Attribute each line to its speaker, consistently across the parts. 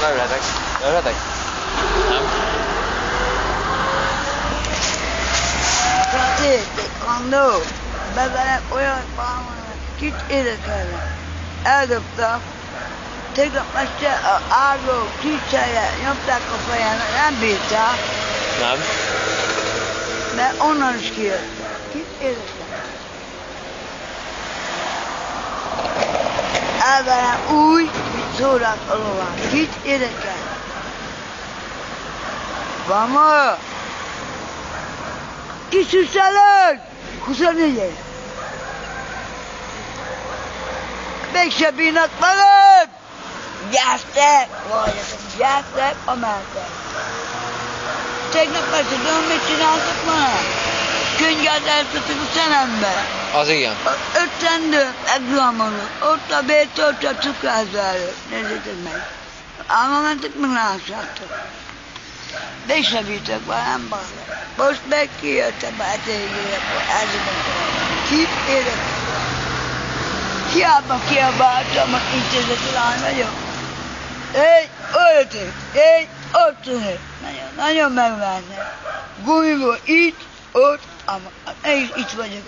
Speaker 1: Örülhetek. Örülhetek? Nem?
Speaker 2: Érték, Kandó, bevelem olyan pálmányok, kit érdekelne. Eldobta, tegnap este a ágó csícsáját nyomták a fejen, nem bírták,
Speaker 1: Nem?
Speaker 2: mert onnan is kijött. Kit érdekel? Elverem úgy, mint szórát a lován. Kit érdekel? Van ma? Kis előtt! 24-es! Mégsem bírnak veled! Gyertek! Gyertek a meltek! Tegnap este tudom, mit csináltak már? Könnyát eltettek a szemembe.
Speaker 1: Az igen.
Speaker 2: Öt rendőr megzalmanok. Ott a bét, ott a cukrázó előtt. Nézzétek meg. Álma mentek, meg lássátok. Mégsem bírtak velem, bazdmeg. Most meg kijöttem a tégére, akkor elzömentem. Kit érdekel? Hiába kiabáltam, hogy intézeti lány vagyok. Egy, öltök, egy, ott tűnök. Nagyon megvárnak. Gumiból itt, ott, én is itt vagyok.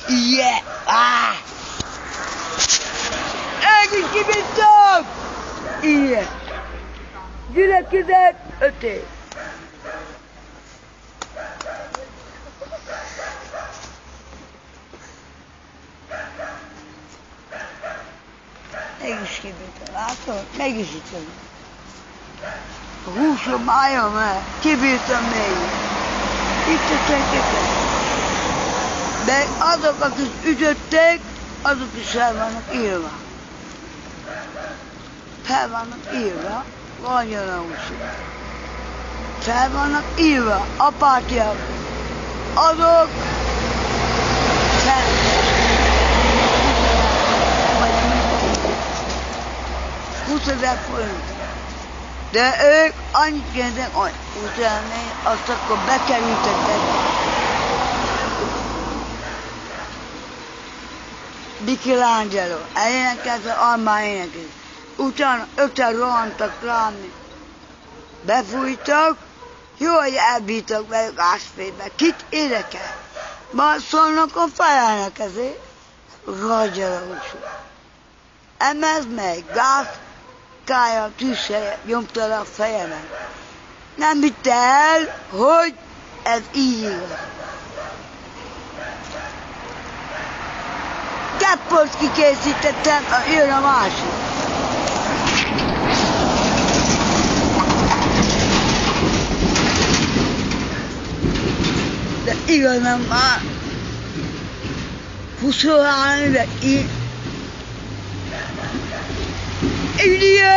Speaker 2: Yeah, Egész kibíztam! Ilyen. Gyülekezet 5 év. Mégis kibírtam, látod? Mégis itt vagyok. A húsom álljon el, kibírtam mégis. Itt a csekkeket. De azok, akik ütötték, azok is fel vannak írva. Fel vannak írva, vagy a húsom. Fel vannak írva, apátiak. Azok fel. 20 000 forint. De ők annyit kértek, hogy utána azt akkor bekerültettek. Michelangelo, elénekelte, Almán énekelte. Utána 5-en rohantak rám, befújtak, jó, hogy elbítok velük áspébe. Kit érdekel? Majd szólnak a fejelnek ezért. Ragyal a húsú. Emezd meg, gáz, kája, tűzhelye, nyomta le a fejemet. Nem hitte el, hogy ez így igaz. Kepport kikészítettem, jön a másik. De igazán már 23 éve így. Idiot!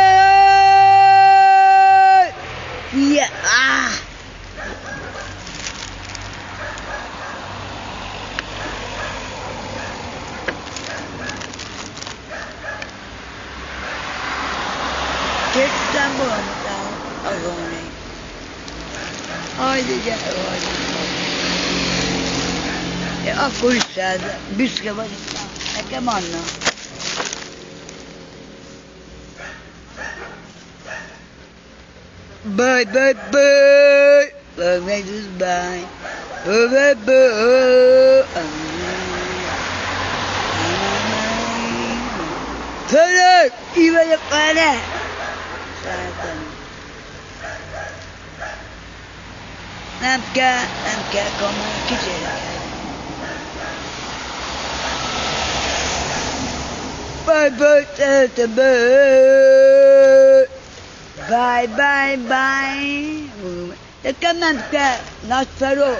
Speaker 2: Yeah, Kettem valamit azonni. Hajde, gyere, hajde. Én akkor is szerzem, büszke vagyok rá. Nekem annak. Bye, bye, bye. Love me this bye. Bye, bye, bye. Fölök! Így vagyok vele! Szeretem. Nem kell kamerán, kicsérek. Bye, bye, szeretem, bye. Bye, bye, bye. Nekem nem kell, nagyfeló,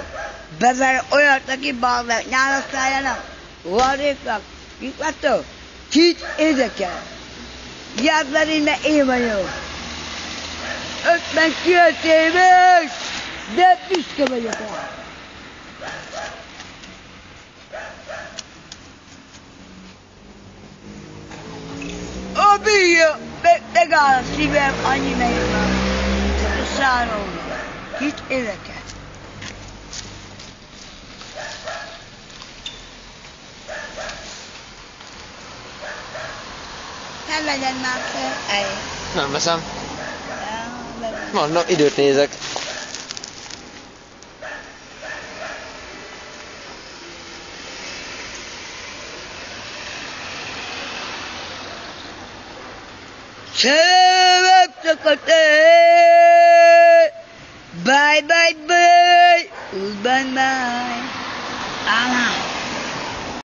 Speaker 2: bever olyat, aki balvel, nyálasztájának, varréknak, mit látok? Kit érdekel? Járd mert én vagyok. 59 éves, de büszke vagyok rá. A bírja, megáll a szívem, annyi melyik van. A szállom. Kit érdekel? nem legyen már fel.
Speaker 1: Nem veszem. Mondom, időt nézek.
Speaker 2: Szövök csak a te, bye bye bye, goodbye bye.